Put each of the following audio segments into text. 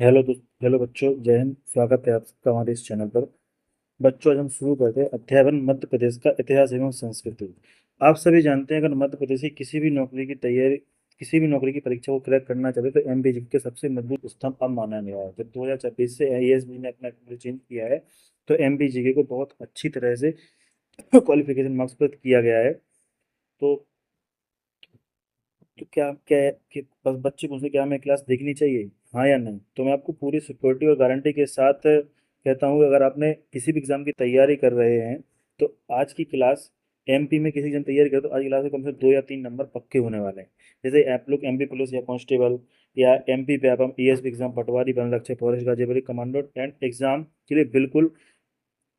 Hello बच्चों, जय हिंद। स्वागत है आप सबका हमारे इस चैनल पर। बच्चों, आज हम शुरू करते हैं अध्याय 1 मध्य प्रदेश का इतिहास एवं संस्कृति। आप सभी जानते हैं, अगर मध्य प्रदेश की किसी भी नौकरी की परीक्षा को क्रैक करना चाहते तो एमपीजी के सबसे मजबूत स्तंभ अब माना गया है। जब 2026 से आईएएसबी ने अपना चेंज किया है तो एमपीजी को बहुत अच्छी तरह से क्वालिफिकेशन मार्क्स पर किया गया है। तो तो क्या क्या कि बस बच्चे मुझे क्या हमें क्लास देखनी चाहिए, हाँ या नहीं? तो मैं आपको पूरी सिक्योरिटी और गारंटी के साथ कहता हूँ कि अगर आपने किसी भी एग्जाम की तैयारी कर रहे हैं तो आज की क्लास, एमपी में किसी एग्जाम तैयारी कर तो आज की क्लास में कम से कम 2 या 3 नंबर पक्के होने वाले हैं। जैसे आप लोग एमपी पुलिस या कांस्टेबल या एमपी पे आप हम ईएसपी एग्जाम, पटवारी, वन रक्षक, forest guard, commando and exam के लिए बिल्कुल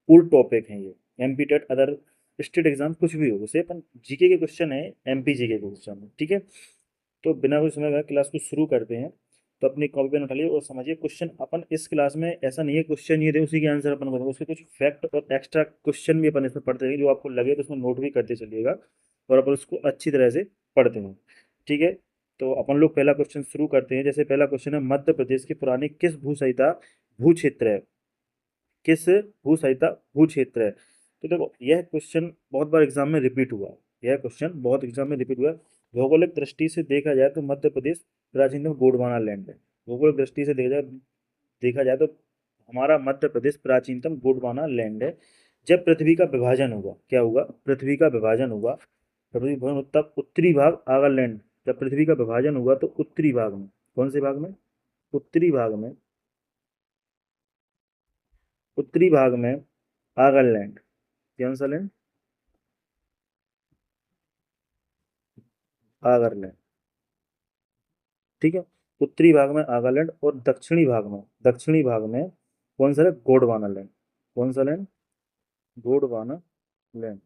फुल टॉपिक है ये। MP TET other state exam कुछ भी हो, उसे अपन जीके के क्वेश्चन है, एमपी जीके के क्वेश्चन है, ठीक है। तो बिना कोई समय गए क्लास को शुरू करते हैं। तो अपनी कॉपी पेन उठा लिए और समझिए, क्वेश्चन अपन इस क्लास में ऐसा नहीं है क्वेश्चन ये दे उसी के आंसर अपन बताएंगे, उसके कुछ फैक्ट और एक्स्ट्रा क्वेश्चन भी अपन इसमें पढ़ते रहेंगे। जो आपको लगे तो उसमें नोट भी करते चलिएगा और अपन उसको अच्छी तरह से पढ़ते हैं, ठीक है। तो अपन लोग पहला क्वेश्चन शुरू करते हैं। जैसे पहला क्वेश्चन है, मध्य प्रदेश की पुरानी किस भू संहिता भू क्षेत्र है? किस भू संहिता भू क्षेत्र है? तो देखो, यह क्वेश्चन बहुत बार एग्जाम में रिपीट हुआ है। यह क्वेश्चन बहुत एग्जाम में रिपीट हुआ है। भौगोलिक दृष्टि से देखा जाए तो मध्य प्रदेश प्राचीनतम गोंडवाना लैंड है। भौगोलिक दृष्टि से देखा जाए तो हमारा मध्य प्रदेश प्राचीनतम गोंडवाना लैंड है। जब पृथ्वी का विभाजन हुआ, क्या हुआ? पृथ्वी का विभाजन हुआ, पृथ्वी भवन तब उत्तरी भाग आगरलैंड। जब पृथ्वी का विभाजन हुआ तो उत्तरी भाग में, कौन से भाग में? उत्तरी भाग में, उत्तरी भाग में आगरलैंड। कौन सा लैंड? आगरलैंड, ठीक है। उत्तरी भाग में आगालैंड और दक्षिणी भाग में कौन सा है? गोंडवाना लैंड। कौन सा लैंड? गोंडवाना लैंड।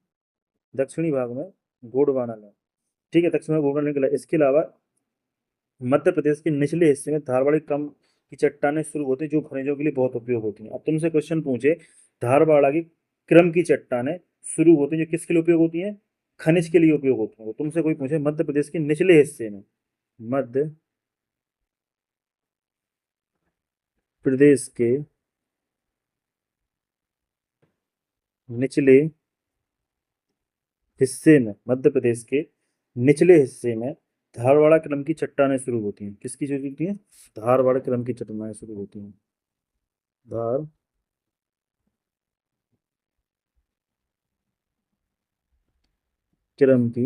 दक्षिणी भाग में गोंडवाना लैंड, ठीक है। दक्षिण में गोंडवाना लैंड के अलावा, इसके अलावा मध्य प्रदेश के निचले हिस्से में धारवाड़ी कम की चट्टानें शुरू होती हैं जो खनिजों के लिए बहुत उपयोग होती हैं। अब तुमसे क्वेश्चन पूछे, धारवाड़ा की क्रम की चट्टानें शुरू होती हैं जो किसके लिए उपयोग होती हैं? खनिज के लिए उपयोग होती हैं। तो तुमसे कोई पूछे मध्य प्रदेश के निचले हिस्से में, मध्य प्रदेश के निचले हिस्से में, मध्य प्रदेश के निचले हिस्से में धारवाड़ा क्रम की चट्टानें शुरू होती हैं। किसकी शुरू होती हैं? धारवाड़ा क्रम की चट्टानें शुरू होती हैं। धार क्रम की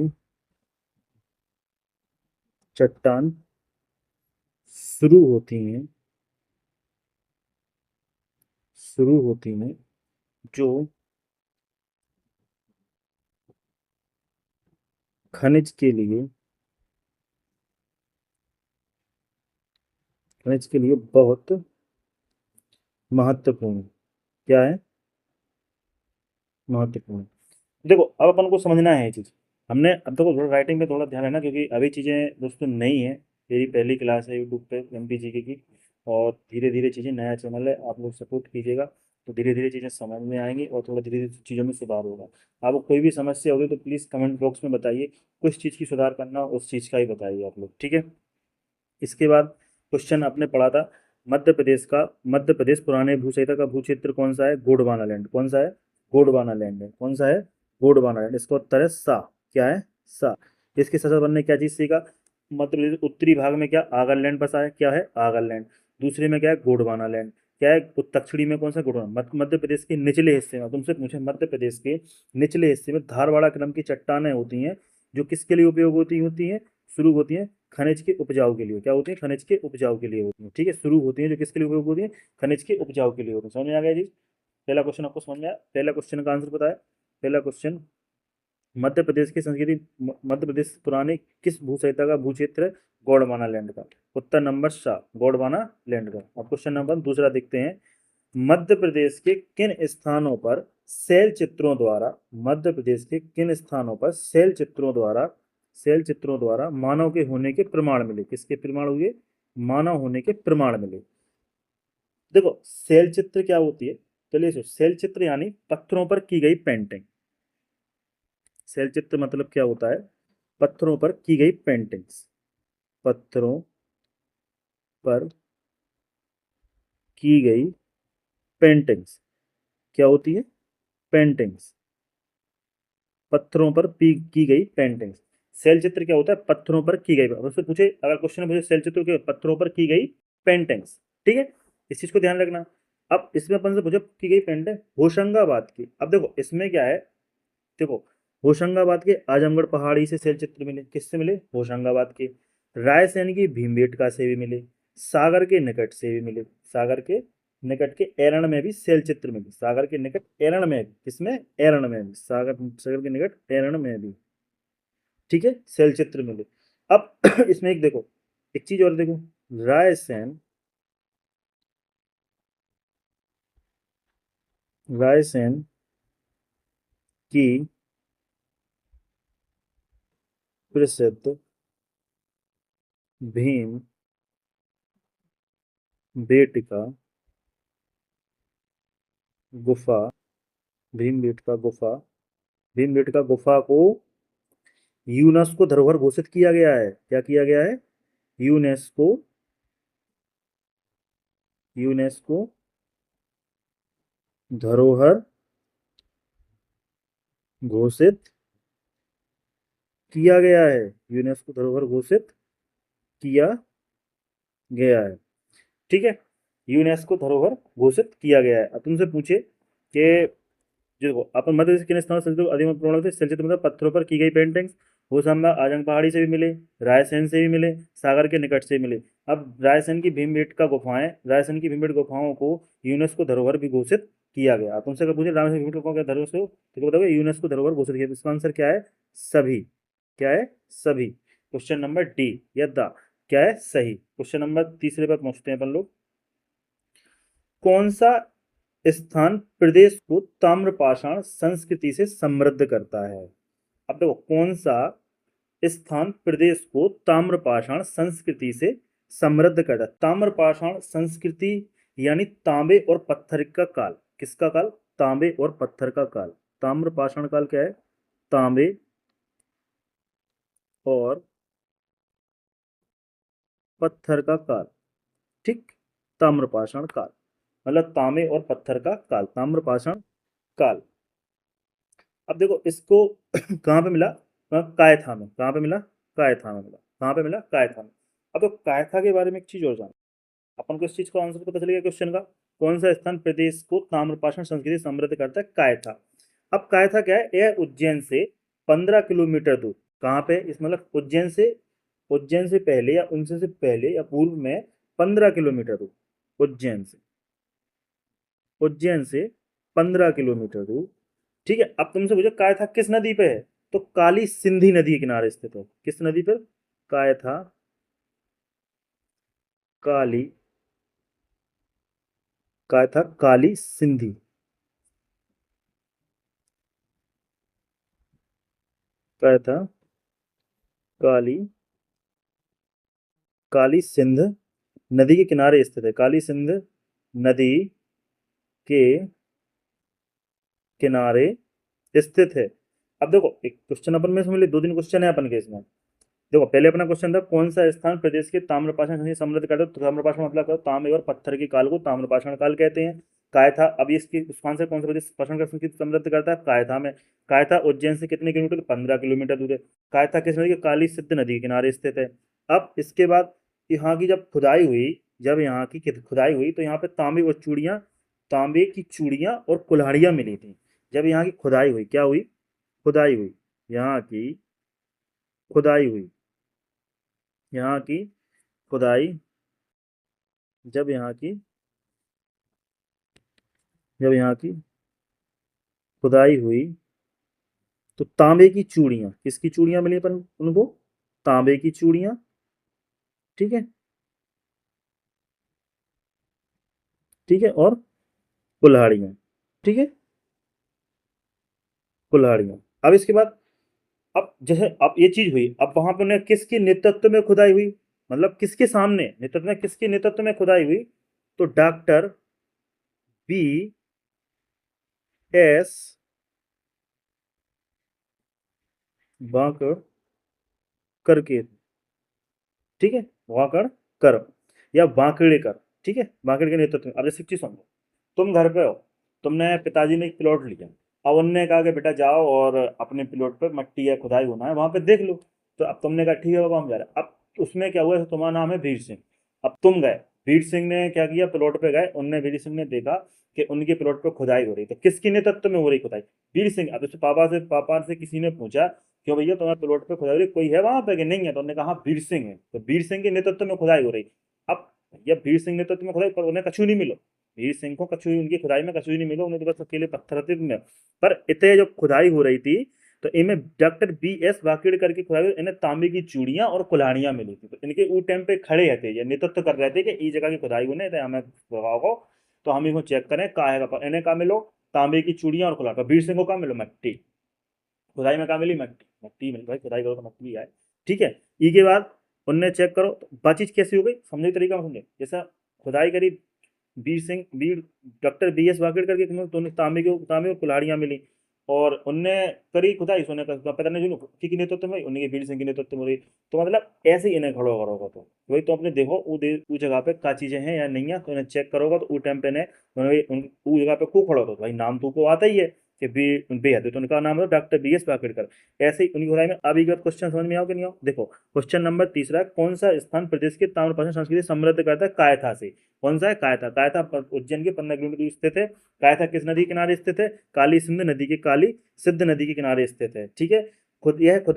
चट्टान शुरू होती हैं, शुरू होती हैं जो खनिज के लिए, खनिज के लिए बहुत महत्वपूर्ण, क्या है? महत्वपूर्ण। देखो, अब अपन को समझना है ये चीज। हमने अब देखो, थोड़ा राइटिंग पे थोड़ा ध्यान है ना, क्योंकि अभी चीजें दोस्तों नई है। मेरी पहली क्लास है यूट्यूब पे एमपीजीके की, और धीरे धीरे चीजें, नया चैनल है, आप लोग सपोर्ट कीजिएगा तो धीरे धीरे चीजें समझ में आएंगी और थोड़ा धीरे धीरे चीज़ों में सुधार होगा। आपको कोई भी समस्या होगी तो प्लीज़ कमेंट बॉक्स में बताइए। कुछ चीज़ की सुधार करना हो, उस चीज़ का ही बताइए आप लोग, ठीक है। इसके बाद क्वेश्चन आपने पढ़ा था, मध्य प्रदेश पुराने भू संहिता का भू क्षेत्र कौन सा है? गोंडवाना लैंड। कौन सा है? गोंडवाना लैंड है। कौन सा है? गोंडवाना लैंड। इसका उत्तर है सा। क्या है? सा। इसके साथ साथ अपन ने क्या चीज सीखा? मध्य प्रदेश उत्तरी भाग में क्या आगरलैंड बसा है? क्या है? आगरलैंड। दूसरे में क्या है? गोंडवाना लैंड। क्या है? दक्षिणी में कौन सा? गोंडवाना। मध्य प्रदेश के निचले हिस्से में, तुमसे पूछे मध्य प्रदेश के निचले हिस्से में धारवाड़ा क्रम की चट्टानें होती हैं जो किसके लिए उपयोग होती हैं? शुरू होती हैं खनिज के उपजाऊ के लिए। क्या होती है? खनिज के उपजाऊ के लिए होती है, ठीक है। शुरू होती है जो किसके लिए उपयोग होती है? खनिज के उपजाऊ के लिए होती है। समझ में आ गया जी? पहला क्वेश्चन आपको समझ में आया? पहला क्वेश्चन का आंसर बताया। पहला क्वेश्चन, मध्य प्रदेश की संस्कृति, मध्य प्रदेश पुराने किस भू संहिता का भू क्षेत्र है? गोंडवाना लैंड का। उत्तर नंबर सा, गोंडवाना लैंड का। अब क्वेश्चन नंबर दूसरा देखते हैं। मध्य प्रदेश के किन स्थानों पर शैल चित्रों द्वारा, मध्य प्रदेश के किन स्थानों पर शैल चित्रों द्वारा मानव के होने के प्रमाण मिले? किसके प्रमाण हुए? मानव होने के प्रमाण मिले। देखो, शैल चित्र क्या होती है? चलिए, शैल चित्र यानी पत्थरों पर की गई पेंटिंग। शैल चित्र मतलब क्या होता है? पत्थरों पर की गई पेंटिंग्स। पत्थरों पर की गई पेंटिंग्स। क्या होती है? पेंटिंग्स। पत्थरों पर की गई पेंटिंग्स। शैल चित्र क्या होता है? पत्थरों पर की गई। अब उससे पूछे, अगर क्वेश्चन पूछे शैल चित्र के पत्थरों पर की गई पेंटिंग्स, ठीक है, इस चीज को ध्यान रखना। अब इसमें अपन से पूछे की गई पेंटिंग होशंगाबाद की। अब देखो इसमें क्या है, देखो होशंगाबाद के आजमगढ़ पहाड़ी से शैल चित्र मिले। किससे मिले? होशंगाबाद के। रायसेन की भीमबेटका से भी मिले। सागर के निकट से भी मिले। सागर के निकट के एरण में भी शैल चित्र मिले। सागर के निकट एरण में भी, किसमें? एरण में भी। सागर सागर के निकट एरण में भी, ठीक है, शैल चित्र मिले। अब इसमें एक देखो, एक चीज और देखो, रायसेन, रायसेन की प्रसिद्ध भीम बेटका गुफा, भीमबेटका गुफा, भीमबेटका गुफा को यूनेस्को धरोहर घोषित किया गया है। क्या किया गया है? यूनेस्को, यूनेस्को धरोहर घोषित किया गया है। यूनेस्को धरोहर घोषित किया गया है, ठीक है, यूनेस्को धरोहर घोषित किया गया है। अब तुमसे पूछे कि जो देखो, अपन मध्य प्रदेश के किन स्थानों से अधिक प्रमाण थे शैलचित्र, मतलब पत्थरों पर की गई पेंटिंग्स। होशंगा आजम पहाड़ी से भी मिले, रायसेन से भी मिले, सागर के निकट से भी मिले। अब रायसेन की भीमबेटका गुफाएं, रायसेन की भीमबेटका गुफाओं को यूनेस्को धरोहर भी घोषित किया गया। अब तुमसे अगर पूछे रायसेन की भीमबेटका गुफाओं के धरोहर से, तो बताओगे यूनेस्को धरोहर घोषित किया। इसका आंसर क्या है? सभी। क्या है? सभी। क्वेश्चन नंबर डी या द क्या है? सही। क्वेश्चन नंबर तीसरे पर पहुंचते हैं अपन लोग। कौन सा स्थान प्रदेश को ताम्रपाषाण संस्कृति से समृद्ध करता है? अब देखो कौन सा स्थान प्रदेश को ताम्रपाषाण संस्कृति से समृद्ध करता है। ताम्रपाषाण संस्कृति यानी तांबे और पत्थर का काल। किसका काल? तांबे और पत्थर का काल। ताम्रपाषाण काल क्या है? तांबे और पत्थर का काल, ठीक, ताम्रपाषाण काल, मतलब तांबे और पत्थर का काल, ताम्रपाषाण काल। अब देखो इसको कहाँ पे मिला? कायथा में। कहाँ पे मिला? कायथा में मिला। कहाँ पे मिला? कायथा में। अब तो कायथा के बारे में एक चीज और जान, अपन को इस चीज का आंसर पता चलेगा क्वेश्चन का। कौन सा स्थान प्रदेश को ताम्रपाषाण संस्कृति समृद्ध करता है? कायथा। अब कायथा क्या है? यह उज्जैन से 15 किलोमीटर दूर। कहाँ पे? इस मतलब उज्जैन से, उज्जैन से पहले या उनसे से पहले या पूर्व में 15 किलोमीटर दूर। उज्जैन से, उज्जैन से 15 किलोमीटर दूर, ठीक है। अब तुमसे पूछो कायथा किस नदी पे है? तो काली सिंधी नदी के किनारे स्थित है। किस नदी पर? कायथा काली, कायथा काली सिंधी, कायथा काली, काली सिंध नदी के किनारे स्थित है। काली सिंध नदी के किनारे स्थित है। अब देखो एक क्वेश्चन अपन में समझ ले, दो तीन क्वेश्चन है अपन के इसमें। देखो पहले अपना क्वेश्चन था कौन सा स्थान प्रदेश के ताम्रपाषाण संस्कृति समृद्ध करता है? तो ताम्रपाषाण मतलब क्या? तांबे और पत्थर के काल को ताम्रपाषाण काल कहते हैं। कायथा, अब इसकी उसका आंसर कौन सा प्रदेश पाषाण का संस्कृति समृद्ध करता है? कायथा में। कायथा उज्जैन से कितने किलोमीटर? तो 15 किलोमीटर दूर है। कायथा किस नदी के? काली सिद्ध नदी के किनारे स्थित है। अब इसके बाद यहाँ की जब खुदाई हुई, जब यहाँ की खुदाई हुई तो यहाँ पे तांबे और चूड़ियाँ, तांबे की चूड़ियाँ और कुल्हाड़ियाँ मिली थी। जब यहाँ की खुदाई हुई, क्या हुई? खुदाई हुई, यहाँ की खुदाई हुई, यहाँ की खुदाई, जब यहाँ की, जब यहाँ की खुदाई हुई तो तांबे की चूड़ियाँ, किसकी चूड़ियाँ मिली अपन उनको? तांबे की चूड़ियाँ, ठीक है, ठीक है, और कुल्हाड़ियाँ, ठीक है, कुल्हाड़ियाँ। अब इसके बाद, अब जैसे अब ये चीज हुई, अब वहां पर उन्हें किसके नेतृत्व में खुदाई हुई? मतलब किसके सामने नेतृत्व में, किसके नेतृत्व में खुदाई हुई? तो डॉक्टर बी एस वाकड़ करके, ठीक है, वाकड़ कर या वाकड़ेकर, ठीक है, वाकड़ के नेतृत्व में। अब जैसे एक चीज समझो, तुम घर पे हो, तुमने पिताजी ने एक प्लॉट लिया, अब उनने कहा कि बेटा जाओ और अपने प्लॉट पे मट्टी या खुदाई होना है वहां पे देख लो। तो अब तुमने कहा ठीक है बाबा हम जा रहे हैं। अब उसमें क्या हुआ, तुम्हारा नाम है वीर सिंह। अब तुम गए, वीर सिंह ने क्या किया, प्लॉट पे गए, उनने वीर सिंह ने देखा कि उनके प्लॉट पे खुदाई हो रही, तो किसके नेतृत्व में हो रही खुदाई? वीर सिंह। अब उससे पापा से किसी ने पूछा क्यों भैया तुम्हारे प्लॉट पे खुदाई हो रही, कोई है वहां पे कि नहीं है? तो उन्होंने कहा "हाँ, वीर सिंह है"। तो वीर सिंह के नेतृत्व में खुदाई हो रही। अब भैया वीर सिंह नेतृत्व में खुदाई, पर उन्हें कछु नहीं मिलो, वीर सिंह को कछु, उनकी खुदाई में कछु नहीं मिलो, उन्हें तो बस अकेले पत्थर थे में। पर इतने जो खुदाई हो रही थी, तो इनमें डॉक्टर बी एस वाकेडकर की खुदाई, इन्हें तांबे की चूड़ियां और कुल्हाड़ियां मिली थी। तो इनके वो टाइम पे खड़े थे, ये नेतृत्व कर रहे थे कि इस जगह की खुदाई होने थे, हमें बताओ तो हम इसको चेक करें का है। इन्हें का मिलो तांबे की चूड़ियां और कुल्हाड़, वीर सिंह को का मिलो मट्टी, खुदाई में कहा मिली मट्टी, मट्टी मिल भाई, खुदाई करो तो मट्टी भी आए। ठीक है, ई के बाद उनने चेक करो तो बातचीत कैसी हो गई, समझे तरीका में समझे। जैसा खुदाई करी वीर डॉक्टर बी एस वाकेडकर के, दोनों तांबे और कुल्हाड़ियां मिली, और उनने करी खुदाई, सोने का पता नहीं की नेतृत्व में, उनके वीर सिंह की नेतृत्व में हुई। तो मतलब ऐसे ही इन्हें खड़ो करोगा तो वही तो अपने देखो वो जगह पे क्या चीजें हैं या नहीं है, तो इन्हें चेक करोगा तो वो टाइम पे इन्हें वो जगह पे खूब खड़ो, तो भाई नाम तो आता ही है कि बेहद, तो उनका नाम है डॉक्टर बी एस वाकेडकर। ऐसे ही उनकी खुदाई में अभी क्वेश्चन समझ में आओ कि नहीं आओ। देखो क्वेश्चन नंबर तीसरा, कौन सा स्थान प्रदेश के ताम्रपाषाण संस्कृति समृद्ध करता है कायथा से? कौन सा है? कायथा। कायथा उज्जैन के 15 किलोमीटर दूर स्थित है। कायथा किस नदी के किनारे स्थित है? काली सिंध नदी के किनारे स्थित है। ठीक है,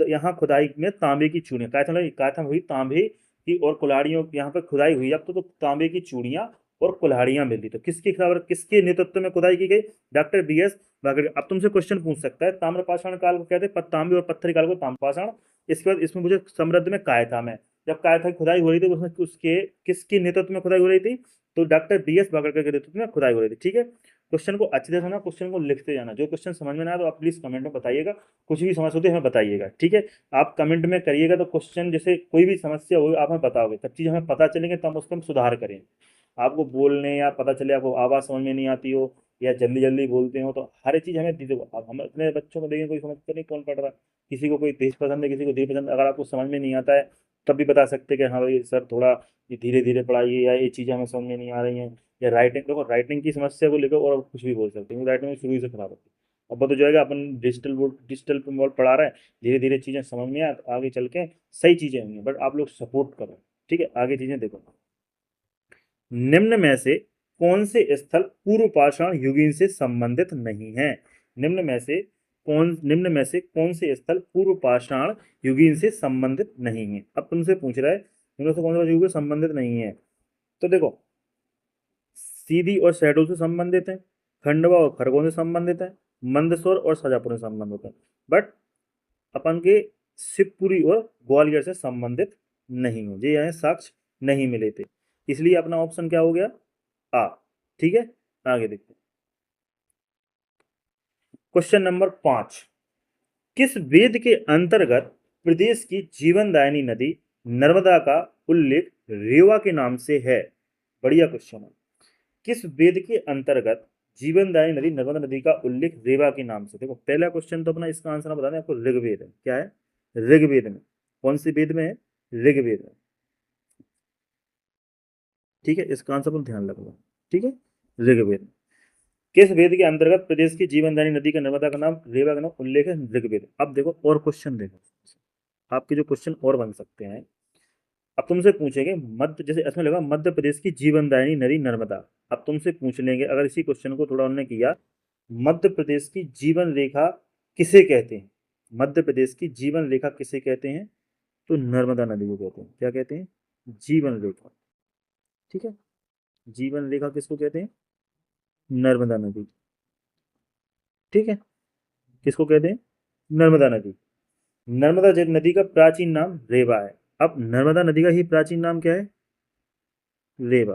यहाँ खुदाई में तांबे की चूड़ियां, कायथा में हुई तांबे की और कुल्हाड़ियों, यहाँ पर खुदाई हुई अब तो तांबे की चूड़ियां और कुल्हाड़ियां मिली। तो किसकी खबर, किसके नेतृत्व में खुदाई की गई? Doctor B S Wakankar. अब तुमसे क्वेश्चन पूछ सकता है, ताम्रपाषाण काल को कहते हैं तांबे और पत्थर काल को ताम्रपाषाण। इसके बाद इसमें मुझे समृद्ध में कायथा में, जब कायथा की खुदाई हो रही थी उसमें उसके किसके नेतृत्व में खुदाई हो रही थी? तो डॉक्टर बी एस वाकेडकर के नेतृत्व में खुदाई हो रही थी। ठीक है, क्वेश्चन को अच्छे से सुना, क्वेश्चन को लिखते जाना, जो क्वेश्चन समझ में ना आया तो आप प्लीज कमेंट में बताइएगा, कुछ भी समस्या होती है हमें बताइएगा। ठीक है, आप कमेंट में करिएगा तो क्वेश्चन जैसे कोई भी समस्या होगी आप हमें बताओगे, तब चीज़ हमें पता चलेंगे तब उसको हम सुधार करें। आपको बोलने या पता चले आपको आवाज़ समझ में नहीं आती हो या जल्दी जल्दी बोलते हो, तो हर एक चीज़ हमें दीजिए। अब हम अपने बच्चों को देखें, कोई समझते नहीं कौन पढ़ रहा, किसी को कोई तेज पसंद है, किसी को धीरे पसंद है, अगर आपको समझ में नहीं आता है तब भी बता सकते हैं कि हाँ भाई सर थोड़ा ये धीरे धीरे पढ़ाइए, या ये चीज़ें हमें समझ में नहीं आ रही हैं। या राइटिंग, देखो राइटिंग की समस्या को लेकर और कुछ भी बोल सकते हैं, राइटिंग में शुरू से खराब होती है। अब वो तो जो है अपन डिजिटल पे बोर्ड पढ़ा रहा है, धीरे धीरे चीज़ें समझ में आए तो आगे चल के सही चीज़ें होंगी, बट आप लोग सपोर्ट करो। ठीक है, आगे चीज़ें देखो, निम्न में से कौन से स्थल पूर्व पाषाण युगीन से संबंधित नहीं है? निम्न में से कौन से स्थल पूर्व पाषाण युगीन से संबंधित नहीं है? अब तुमसे पूछ रहा है निम्न से कौन से युग से संबंधित नहीं है, तो देखो सीधी और शहडोल से संबंधित है, खंडवा और खरगोन से संबंधित है, मंदसौर और शाजापुर से संबंधित है, बट अपन के शिवपुरी और ग्वालियर से संबंधित नहीं है। ये यहाँ साक्ष्य नहीं मिले थे, इसलिए अपना ऑप्शन क्या हो गया? आ। ठीक है, आगे देखते हैं। क्वेश्चन नंबर 5, किस वेद के अंतर्गत प्रदेश की जीवनदायिनी नदी नर्मदा का उल्लेख रेवा के नाम से है? बढ़िया क्वेश्चन है। किस वेद के अंतर्गत जीवनदायिनी नदी नर्मदा नदी का उल्लेख रेवा के नाम से? देखो पहला क्वेश्चन तो अपना इसका आंसर बता दें आपको, ऋग्वेद है। क्या है? ऋग्वेद में। कौन से वेद में है? ऋग्वेद में। ठीक है, इसका आंसर पर ध्यान रखना। ठीक है, ऋग्वेद। किस वेद के अंतर्गत प्रदेश की जीवनदायिनी नदी का नर्मदा का नाम रेवा का नाम उल्लेख है? ऋग्वेद। अब देखो और क्वेश्चन देखो, आपके जो क्वेश्चन और बन सकते हैं। अब तुमसे पूछेंगे मध्य, जैसे इसमें लगा मध्य प्रदेश की जीवनदायिनी नदी नर्मदा। अब तुमसे पूछ लेंगे अगर इसी क्वेश्चन को थोड़ा उन्होंने किया, मध्य प्रदेश की जीवन रेखा किसे कहते हैं? मध्य प्रदेश की जीवन रेखा किसे कहते हैं? तो नर्मदा नदी को कहते हैं। क्या कहते हैं? जीवन रेखा। ठीक है, जीवन रेखा किसको कहते हैं? नर्मदा नदी। ठीक है, किसको कहते हैं? नर्मदा नदी। नर्मदा नदी का प्राचीन नाम रेवा है। अब नर्मदा नदी का ही प्राचीन नाम क्या है? रेवा।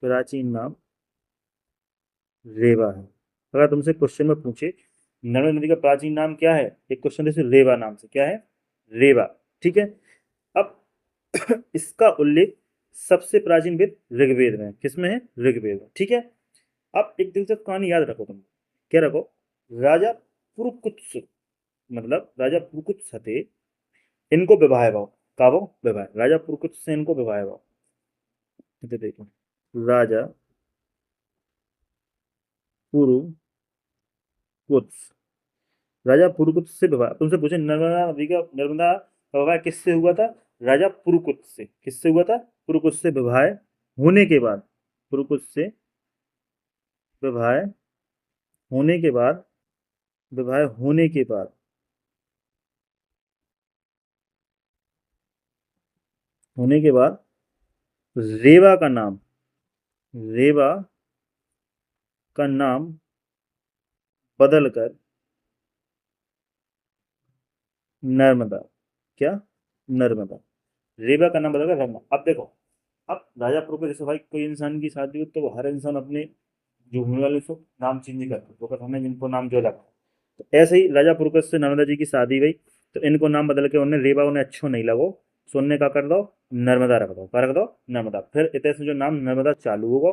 प्राचीन नाम रेवा है। अगर तुमसे क्वेश्चन में पूछे नर्मदा नदी का प्राचीन नाम क्या है, एक क्वेश्चन जैसे रेवा नाम से, क्या है? रेवा। ठीक है, अब इसका उल्लेख सबसे प्राचीन वेद ऋग्वेद में है। किसमें है? ऋग्वेद में। ठीक है, अब एक दिलचस्प कहानी याद रखो तुम। क्या रखो? राजा पुरुकुत्स, मतलब राजा पुरुकुत्स थे, इनको विवाह हुआ। काबो विवाह, राजा पुरकुत से इनको विवाह हुआ। इधर देखो, राजा पुरुकुत्स, राजा पुरुकुत्स से विवाह। तुमसे पूछे नर्मदा नदी का, नर्मदा का विवाह किससे हुआ था? राजा पुरुकुत्स से। किससे हुआ था? पुरुकुत्स से विवाह होने के बाद, पुरुकुत्स से विवाह होने के बाद, विवाह होने के बाद, होने के बाद रेवा का नाम, रेवा का नाम बदलकर नर्मदा, क्या? नर्मदा। रेवा का नाम बदलकर नर्मदा। अब देखो, अब राजापुर को जैसे भाई कोई इंसान की शादी हो तो वो हर इंसान अपने जो होने वाले उसको नाम चेंज करते, तो अगर हमें जिनको नाम जो लगा, तो ऐसे ही राजा पुरकस से नर्मदा जी की शादी हुई, तो इनको नाम बदल के उन्हें रेवा उन्हें अच्छो नहीं लगो, सुनने का कर दो, नर्मदा रख दो, क्या रख दो? नर्मदा। फिर इतने से जो नाम नर्मदा चालू होगा।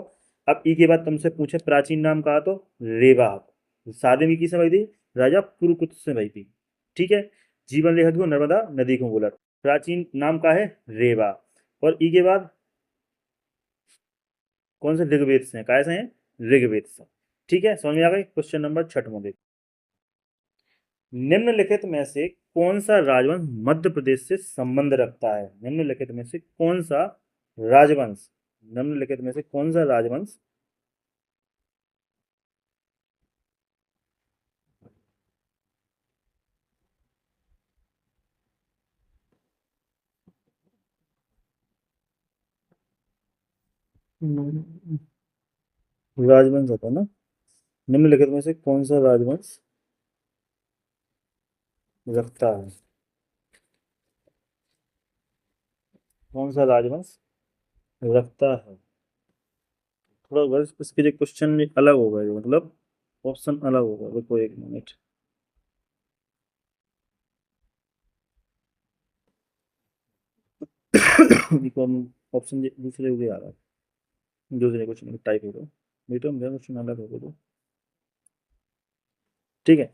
अब ई के बाद तुमसे पूछे प्राचीन नाम कहा, तो रेवा। शादी में किसे भाई थी? राजा पुरकुत से भाई थी। ठीक है। जीवन लेखक को नर्मदा नदी को बोला। प्राचीन नाम का है रेवा। और ई के बाद कौन से? ऋग्वेद से हैं। काय से हैं? ऋग्वेद से। ठीक है, समझ में आ गई? क्वेश्चन नंबर 6 देख, निम्नलिखित में से कौन सा राजवंश मध्य प्रदेश से संबंध रखता है? निम्नलिखित में से कौन सा राजवंश, निम्नलिखित में से कौन सा राजवंश राजवंश होता है ना, निम्नलिखित में से कौन सा राजवंश रखता है? कौन सा राजवंश रखता है? थोड़ा बस इसके जो क्वेश्चन अलग होगा, ये मतलब ऑप्शन अलग होगा। रुको एक मिनट। ऑप्शन दूसरे हो गया आ रहा है, दूसरे क्वेश्चन टाइप होगा, नहीं तो मेरा क्वेश्चन अलग होगा तो। ठीक है।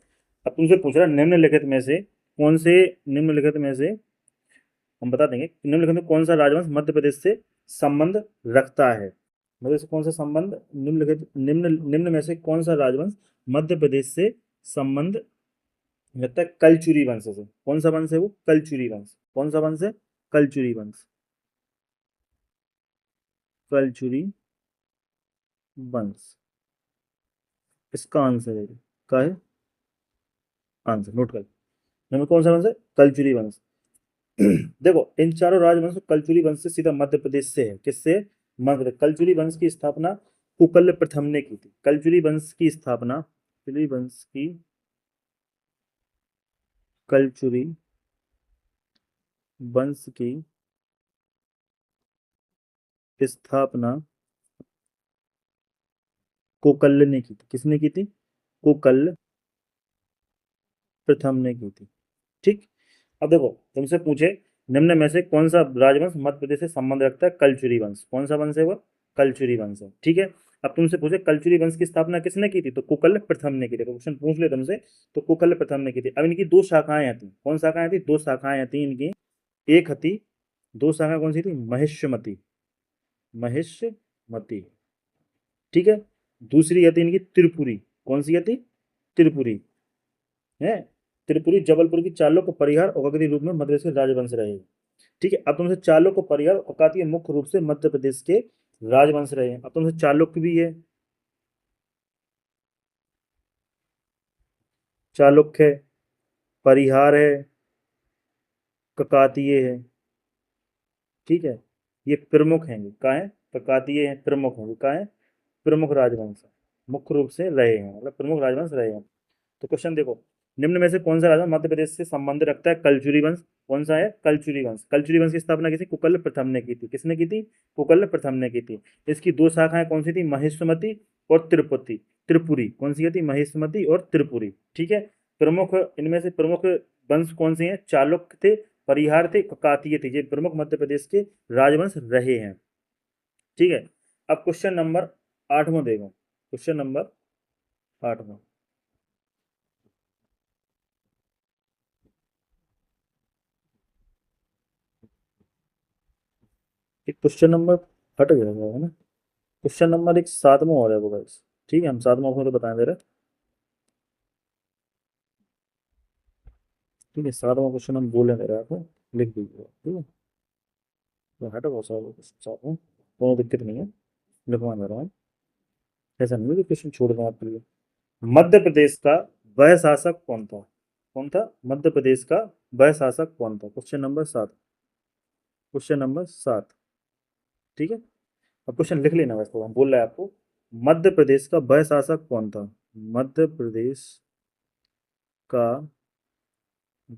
अब तुमसे पूछ रहा है निम्नलिखित में से कौन से, निम्नलिखित में से हम बता देंगे, निम्नलिखित में कौन सा राजवंश मध्य प्रदेश से संबंध रखता है? मध्य से कौन सा संबंध, निम्नलिखित निम्न निम्न में से कौन सा राजवंश मध्य प्रदेश से संबंध रखता है? कलचुरी वंश से। कौन सा वंश है वो? कलचुरी वंश। कौन सा वंश है? कलचुरी वंश। कलचुरी वंश इसका आंसर है। क्या है आंसर? नोट कर, निम्न कौन सा वंश है? कलचुरी वंश। देखो, इन चारों राजवंश कलचुरी वंश से सीधा मध्य प्रदेश से है। किससे? मध्य प्रदेश। कलचुरी वंश की स्थापना कुकल प्रथम ने की थी। कलचुरी वंश की स्थापना, कलचुरी वंश की, कलचुरी वंश की स्थापना कोकल्ल ने की थी। किसने की थी? कोकल्ल प्रथम ने की थी। ठीक। अब देखो, तुमसे पूछे निम्न में से कौन सा राजवंश मध्य प्रदेश से संबंध रखता है? कलचुरी वंश। कौन सा वंश है वो? कलचुरी वंश है। ठीक है। अब तुमसे पूछे कलचुरी वंश की स्थापना किसने की थी? तो कुकल प्रथम ने की थी। क्वेश्चन पूछ ले तुमसे, तो कुकल प्रथम ने की थी। अब इनकी दो शाखाएं आती। कौन शाखाएं थी? दो शाखाएं आती इनकी। एक थी, दो शाखा कौन सी थी? महिष्मति, महिष्मति। ठीक है। दूसरी आती इनकी त्रिपुरी। कौन सी आती? त्रिपुरी है। त्रिपुरी जबलपुर की चालुक्य, परिहार और गगरी रूप में मध्य प्रदेश के राजवंश रहे। ठीक है। अब तुमसे चालुक्य, परिहार और काकतीय मुख्य रूप से मध्य प्रदेश के राजवंश रहे हैं। अब तुमसे चालुक्य भी है, चालुक्य है, परिहार है, ककातीय है। ठीक है। ये प्रमुख हैं। क्या है? ककातीय है, प्रमुख है। क्या है? प्रमुख राजवंश है। मुख्य रूप से रहे हैं, मतलब प्रमुख राजवंश रहे हैं। तो क्वेश्चन देखो, निम्न में से कौन सा राजा मध्य प्रदेश से संबंध रखता है? कलचुरी वंश। कौन सा है? कलचुरी वंश। कलचुरी वंश की स्थापना किसी कुकल प्रथम ने की थी। किसने की थी? कुकल प्रथम ने की थी। इसकी दो शाखाएं कौन सी थी? महिष्मति और त्रिपुरी। त्रिपुरी कौन सी थी? महिष्मति और त्रिपुरी। ठीक है। प्रमुख इनमें से प्रमुख वंश कौन से हैं? चालुक्य थे, परिहार थे, काकतीय थे। ये प्रमुख मध्य प्रदेश के राजवंश रहे हैं। ठीक है। अब क्वेश्चन नंबर 8वां देखो, क्वेश्चन नंबर 8वां। एक क्वेश्चन नंबर हट गया है ना। क्वेश्चन नंबर एक सातवां हो रहा है वो गाइस। ठीक है, हम सातवां को तो बताएं दे रहे। ठीक है, सातवां क्वेश्चन हम बोले दे रहे आपको, लिख दीजिए, ठीक है। तो हटा बहुत सारा सातवां, कोई दिक्कत नहीं है, लिखवा दे रहा हूँ। ऐसा नहीं है कि क्वेश्चन छोड़ दें आपके लिए। मध्य प्रदेश का वह शासक कौन था? कौन था मध्य प्रदेश का वह शासक कौन था? Question number 7। Question number 7। ठीक है, अब क्वेश्चन लिख लेना, वैसे तो हम बोल रहे हैं आपको। मध्य प्रदेश का वह शासक कौन था? मध्य प्रदेश का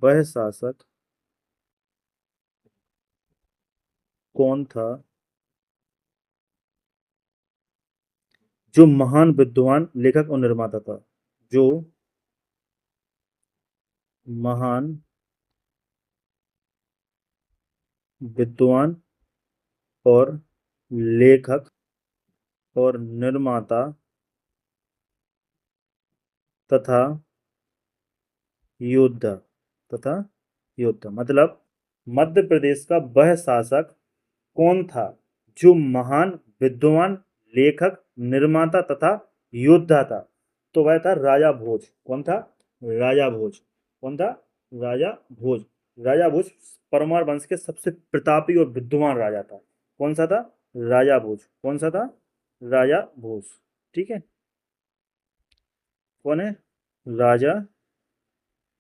वह शासक कौन था जो महान विद्वान लेखक और निर्माता था? जो महान विद्वान और लेखक और निर्माता तथा योद्धा, तथा योद्धा मतलब मध्य प्रदेश का वह शासक कौन था जो महान विद्वान लेखक निर्माता तथा योद्धा था? तो वह था राजा भोज। कौन था? राजा भोज। कौन था? राजा भोज। राजा भोज परमार वंश के सबसे प्रतापी और विद्वान राजा था। कौन सा था? राजा भोज। कौन सा था? राजा भोज। ठीक है, कौन है? राजा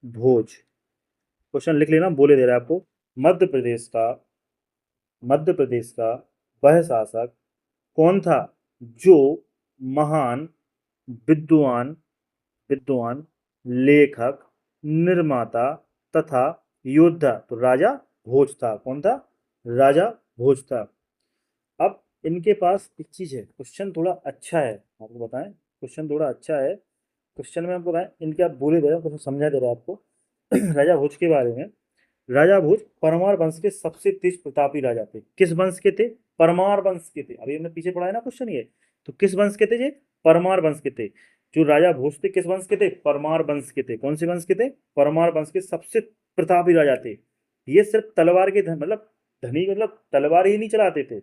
भोज। क्वेश्चन लिख लेना, बोले दे रहा है आपको। मध्य प्रदेश का मध्य प्रदेश का वह शासक कौन था जो महान विद्वान विद्वान लेखक निर्माता तथा योद्धा? तो राजा भोज था। कौन था? राजा भोज था। अब इनके पास एक चीज है, क्वेश्चन थोड़ा अच्छा है, आपको बताएं, क्वेश्चन थोड़ा अच्छा है। क्वेश्चन में आपको बताएं, इनके आप बोले दे रहे हो, समझा दे रहा हूं आपको राजा भोज के बारे में। राजा भोज परमार वंश के सबसे तेज प्रतापी राजा थे। किस वंश के थे? परमार वंश के थे। अभी हमने पीछे पढ़ा है ना क्वेश्चन ये। तो किस वंश के थे ये? परमार वंश के थे। जो राजा भोज थे किस वंश के थे? परमार वंश के थे। कौन से वंश के थे? परमार वंश के सबसे प्रतापी राजा थे। ये सिर्फ तलवार के मतलब धनी, मतलब तलवार ही नहीं चलाते थे,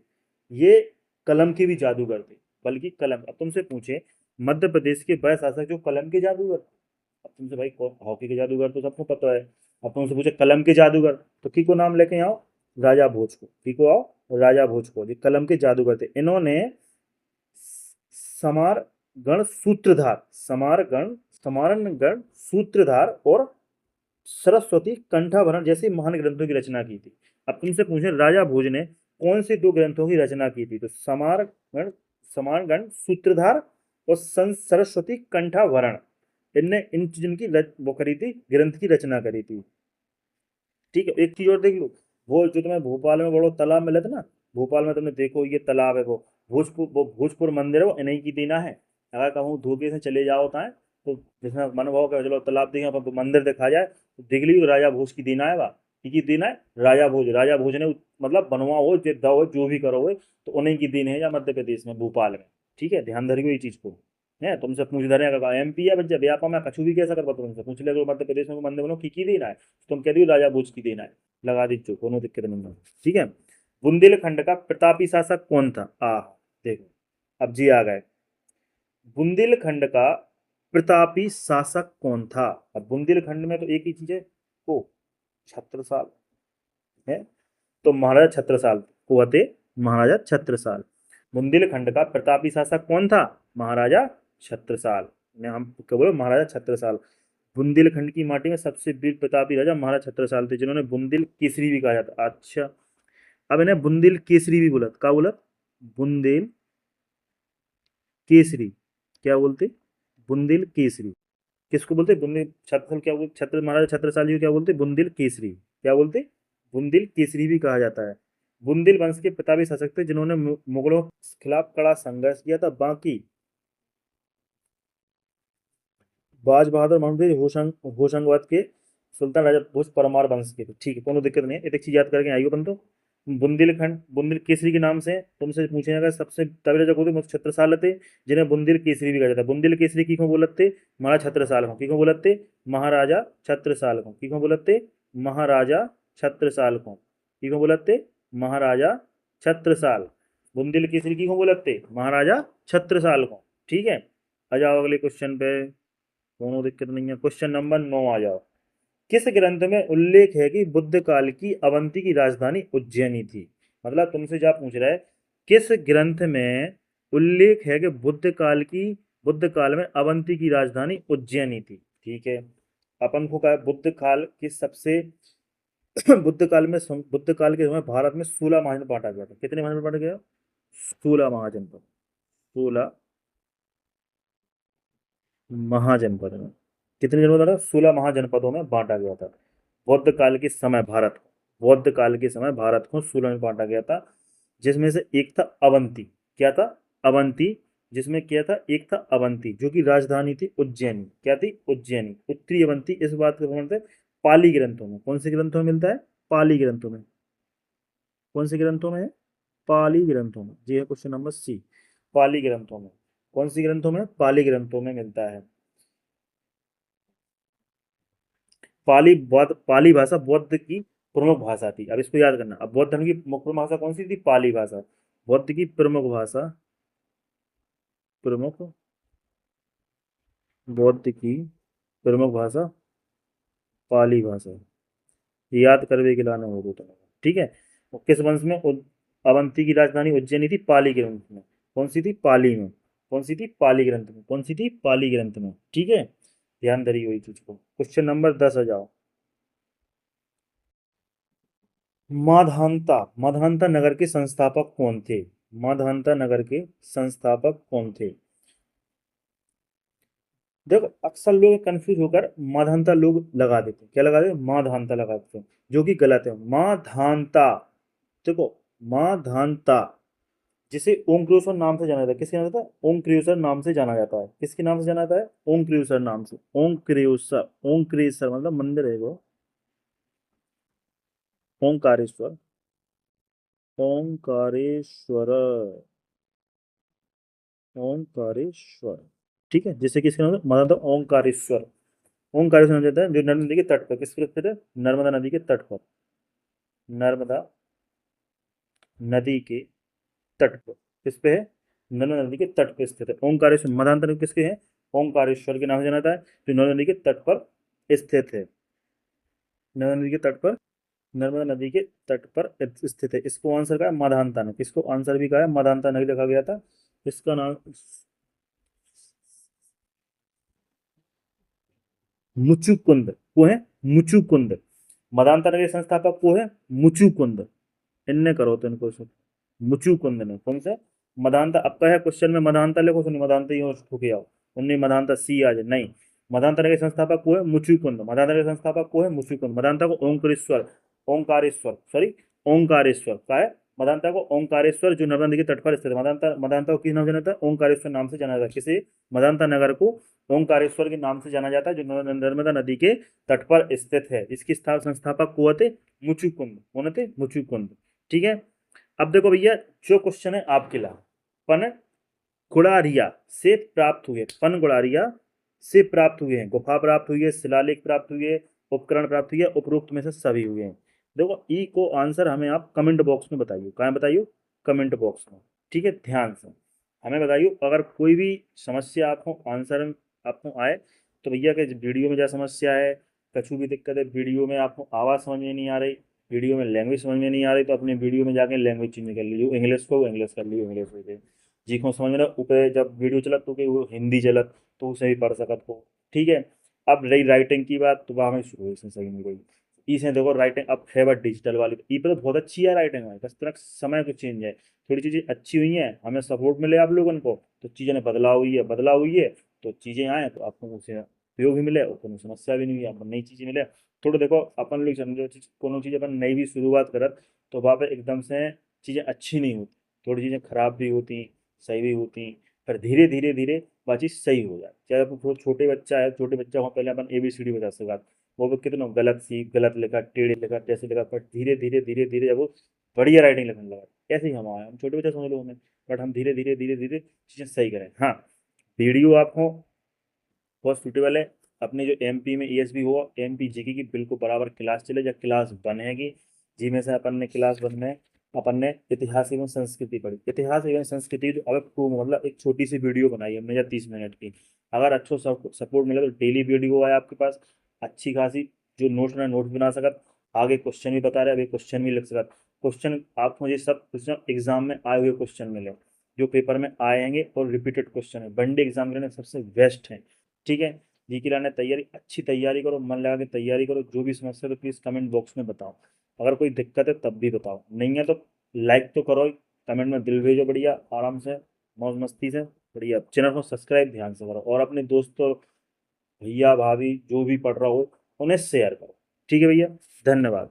ये कलम के भी जादूगर थे। बल्कि कलम, अब तुमसे पूछे मध्य प्रदेश के वह शासक जो कलम के जादूगर, अब तुमसे भाई हॉकी के जादूगर तो सबको पता है, अब तुमसे पूछे कलम के जादूगर, तो की को नाम लेके आओ? राजा भोज को। की को आओ? राजा भोज को। ये कलम के जादूगर थे। इन्होंने समार गण सूत्रधार, समारण गण सूत्रधार और सरस्वती कंठाभरण जैसे महान ग्रंथों की रचना की थी। अब तुमसे पूछे राजा भोज ने कौन से दो ग्रंथों की रचना की थी? तो समारगण सूत्रधार और सरस्वती कंठाभरण, इनने इन जिनकी वो करी थी, ग्रंथ की रचना करी थी। ठीक है, एक चीज और देख लो, वो जो तुम्हें भोपाल में बड़ो तालाब मिला था ना, भोपाल में तुमने देखो ये तालाब है, वो भोजपुर मंदिर है, वो इन्हीं की देना है। अगर कहूँ धोखे से चले जाओ होता है, तो जिसमें मन भाव का चलो तालाब देखें, अपन मंदिर देखा जाए, तो देख ली राजा भोज की देना है। वह की देना है? राजा भोज ने मतलब बनवा हो जो भी करो हो, तो उन्हीं की देन है या मध्य प्रदेश में भोपाल में। ठीक है, ध्यान धरियो ये चीज को। है तुमसे पूछ धरे एमपी है बच्चा व्यापा में कछु भी कैसा कर तुमसे पूछ ले, तो मध्य प्रदेश में मंदिर बनो की देना है, तुम कह दियो राजा भोज की देना है, लगा दीजिए, कोनो दिक्कत नहीं है। ठीक है, बुंदेलखंड का प्रतापी शासक कौन था? देखो, अब जी आ गए। बुंदेलखंड का प्रतापी शासक कौन था? अब बुंदेलखंड में तो एक ही चीज है, ओ छत्रसाल है, तो महाराजा छत्रसाल को थे, महाराजा छत्रसाल। बुंदेलखंड का प्रतापी शासक कौन था? महाराजा छत्रसाल ने, हम क्या बोले, महाराजा छत्रसाल। बुंदेलखंड की माटी में सबसे वीर प्रतापी राजा महाराजा छत्रसाल थे, जिन्होंने बुंदेल केसरी भी कहा जाता। अच्छा, अब इन्हें बुंदेल केसरी भी बोला, क्या बोला? बुंदेल केसरी, क्या बोलते? बुंदेल केसरी। किसको बोलते? बुंदेल छत्र, क्या बोलते? छत्र, महाराजा छत्रसाल जी को क्या बोलते? बुंदेल केसरी। क्या बोलते? बुंदेल केसरी भी कहा जाता है। बुंदेल वंश के प्रतापी शासक थे, जिन्होंने मुगलों के खिलाफ कड़ा संघर्ष किया था। बाकी बाज बहादुर महमूद होशंगाबाद के सुल्तान राजा भोज परमार वंश के थे। ठीक है, कोनो दिक्कत नहीं है, एक चीज याद करके आइयो अपन तो। बुंदेलखंड बुंदेल केसरी के नाम से तुमसे पूछेगा, सबसे तगड़े राजा कौन थे? छत्रसाल थे, जिन्हें बुंदेल केसरी भी कहा जाता है। बुंदेल केसरी की को बोलते? महाराजा छत्रसाल को। की को बोलते? महाराजा छत्रसाल को। की को बोलते? महाराजा छत्रसाल को। की को बोलते? महाराजा छत्रसाल। बुंदेल केसरी की को बोलते महाराजा छत्रसाल को। ठीक है, आ जाओ अगले क्वेश्चन पे, दोनों दिक्कत नहीं है। क्वेश्चन नंबर 9 आ जाओ। किस ग्रंथ में उल्लेख है कि बुद्ध काल की अवंती की राजधानी उज्जैनी थी? मतलब तुमसे क्या पूछ रहा है, किस ग्रंथ में उल्लेख है कि बुद्ध काल में अवंती की राजधानी उज्जैनी थी? ठीक है, अपन को कहा बुद्ध काल की सबसे बुद्ध काल के समय भारत में 16 महाजन बांटा गया था। कितने महाजन बांटा गया? 16 महाजनपद। 16 महाजनपद में कितने जनपद था? 16 महाजनपदों में बांटा गया था। बौद्ध काल के समय भारत को, बौद्ध काल के समय भारत को 16 में बांटा गया था, जिसमें से एक था अवंती। क्या था? अवंती। जिसमें क्या था? एक था अवंती जो कि राजधानी थी उज्जैनी। क्या थी? उज्जैनी। उत्तरी अवंती। इस बात का प्रमाण है पाली ग्रंथों में। कौन से ग्रंथों में मिलता है? पाली ग्रंथों में। कौन से ग्रंथों में है? पाली ग्रंथों में। जी है क्वेश्चन नंबर सी, पाली ग्रंथों में। कौन सी ग्रंथों में? पाली ग्रंथों में मिलता है। पाली भाषा बौद्ध की प्रमुख भाषा थी। अब इसको याद करना। अब बौद्ध धर्म की मुख्य भाषा कौन सी थी? पाली भाषा। बौद्ध की प्रमुख भाषा, प्रमुख बौद्ध की प्रमुख भाषा पाली भाषा। याद करवे के लाने हो तो। ठीक है, और किस वंश में अवंती की राजधानी उज्जैनी थी? पाली ग्रंथ में। कौन सी थी? पाली में। कौन सी थी? पाली ग्रंथ में। कौन सी थी? पाली ग्रंथ में। ठीक है, ध्यान धरी हुई चीज को। क्वेश्चन नंबर 10 आ जाओ। माधानता, माधानता नगर के संस्थापक कौन थे? माधानता नगर के संस्थापक कौन थे? देखो अक्सर लोग कंफ्यूज होकर माधानता लोग लगा देते हैं। क्या लगा देते? माधानता लगा देते हैं, जो कि गलत है। माधानता, देखो माधानता जिसे ओमक्रेश्वर नाम से जाना जाता है। किसके नाम से? ओमक्रेश्वर नाम से जाना जाता है। किसके नाम से जाना जाता है? ओमक्रेश्वर नाम से। ओमक्रेश्वर, ओमक्रेश्वर मतलब मंदिर है वो। ओंकारेश्वर, ओंकारेश्वर, ओंकारेश्वर। ठीक है, जिससे किसके नाम से माना था? ओंकारेश्वर। ओंकारेश्वर नाम जाता है जो नर्मदा नदी के तट पर। किसके स्थित है? नर्मदा नदी के तट पर। नर्मदा नदी के तट पर। किस पे है? नर्मदा नदी के तट पर स्थित है ओंकारेश्वर। मधांतर किसके है? ओंकारेश्वर के नाम से जाना जाता है, जो नर्मदा नदी के तट पर स्थित है। नर्मदा नदी के तट पर, नर्मदा नदी के तट पर स्थित है। इसको आंसर का है मधांता ने। किसको आंसर भी कहा है? मधांता नदी लिखा गया था। इसका नाम मुचुकुंद वो है। मुचुकुंद। मदांता नगर के संस्थापक वो है मुचुकुंद। इनने करो तो इनको सुन। मुचुकुंद ने। कौन से? मदांता। अब का है क्वेश्चन में मदांता लिखो, सुनिए मदांता ही ठुके आओ। उन्नी मदांता सी आ जाए नहीं। मदांता नगर के संस्थापक को है मुचुकुंद। मदांता नगर के संस्थापक को है मुचुकुंद। मदांता को ओंकारेश्वर, ओंकारेश्वर सॉरी, ओंकारेश्वर का है। मदांता को ओंकारेश्वर जो नर्मदा नदी के तट पर स्थित है। मदांता, मदांता को किस नाम से जाना जाता है? ओंकारेश्वर नाम से जाना जाता है। किसे? मदांता नगर को ओंकारेश्वर के नाम से जाना जाता है, जो नर्मदा नदी के तट पर स्थित है। इसकी संस्थापक कौन थे? मुचुकुंद। कौन थे? मुचुकुंद। ठीक है, अब देखो भैया, जो क्वेश्चन है आपके लिए, पन गुड़ारिया से प्राप्त हुए, पन गुड़ारिया से प्राप्त हुए हैं। गुफा प्राप्त हुई है, शिलालेख प्राप्त हुए, उपकरण प्राप्त हुए, उपरोक्त में से सभी हुए हैं। देखो ई को आंसर हमें आप कमेंट बॉक्स में बताइए। कहाँ बताइए? कमेंट बॉक्स में। ठीक है, ध्यान से हमें बताइए। अगर कोई भी समस्या आपको आंसर आपको आए तो भैया के वीडियो में क्या समस्या है, कछु भी दिक्कत है, वीडियो में आपको आवाज़ समझ में नहीं आ रही, वीडियो में लैंग्वेज समझ में नहीं आ रही, तो अपने वीडियो में जाके लैंग्वेज चेंज कर लीजिए। इंग्लिश को इंग्लिश कर लीजिए, इंग्लिश हो जाए जी को समझ में ना ऊपर जब वीडियो चलत तो कि वो हिंदी चलत तो उसे भी पढ़ सकत हो। ठीक है, अब रही राइटिंग की बात तो वहाँ में शुरू इसमें सही नहीं कोई। इसे देखो राइटिंग अब है बट डिजिटल वाली ई पे तो बहुत अच्छी है राइटिंग है, बस थोड़ा समय को चेंज है। थोड़ी चीज़ें अच्छी हुई हैं, हमें सपोर्ट मिले आप लोगों को, तो चीज़ें ने बदलाव हुई है, बदलाव हुई है तो चीज़ें आए तो आपको उसे उपयोग भी मिले और कोनो समस्या भी नहीं हुई, आपको नई चीज़ें मिले। थोड़ा देखो अपन लोग समझो कोनो चीज़ अपन नई भी शुरुआत करत तो वहाँ पे एकदम से चीज़ें अच्छी नहीं होती, थोड़ी चीज़ें खराब भी होती, सही भी होती, पर धीरे धीरे धीरे वह चीज़ सही हो जाए। चाहे अपन थोड़ा छोटे बच्चा है, छोटे बच्चा को पहले अपन ABCD बता सका, वो भी कितना गलत सीख, गलत लिखा, टेढ़े लिखा, जैसे लिखा, पर धीरे धीरे धीरे धीरे जब वो बढ़िया राइटिंग लिखने लगा, ऐसे ही हम आए, हम छोटे बच्चे समझ लो हमें, बट हम धीरे धीरे धीरे धीरे चीज़ें सही करें। हाँ, वीडियो आपको बहुत सूटेबल है। अपने जो MP में ESB हो, MP GK की बिल्कुल बराबर क्लास चले, जब क्लास बनेगी जी में से अपन ने क्लास बनना है अपन ने इतिहास एवं संस्कृति पढ़ी। इतिहास एवं संस्कृति जो अब मतलब एक छोटी सी वीडियो बनाई हमने या 30 मिनट की, अगर अच्छा सपोर्ट मिले तो डेली वीडियो आए आपके पास अच्छी खासी, जो नोट्स ना नोट्स बना सकत, आगे क्वेश्चन भी बता रहे, अभी क्वेश्चन भी लिख सकत। क्वेश्चन आप मुझे सब क्वेश्चन एग्जाम में आए हुए क्वेश्चन मिले, जो पेपर में आएंगे और रिपीटेड क्वेश्चन है, वनडे एग्जाम के लिए सबसे बेस्ट है। ठीक है, जी की लाने तैयारी, अच्छी तैयारी करो, मन लगा के तैयारी करो। जो भी समस्या है तो प्लीज़ कमेंट बॉक्स में बताओ, अगर कोई दिक्कत है तब भी बताओ, नहीं है तो लाइक तो करो ही, कमेंट में दिल भेजो, बढ़िया आराम से मौज मस्ती से, बढ़िया चैनल को सब्सक्राइब ध्यान से करो, और अपने दोस्तों भैया भाभी जो भी पढ़ रहा हो उन्हें शेयर करो। ठीक है भैया, धन्यवाद।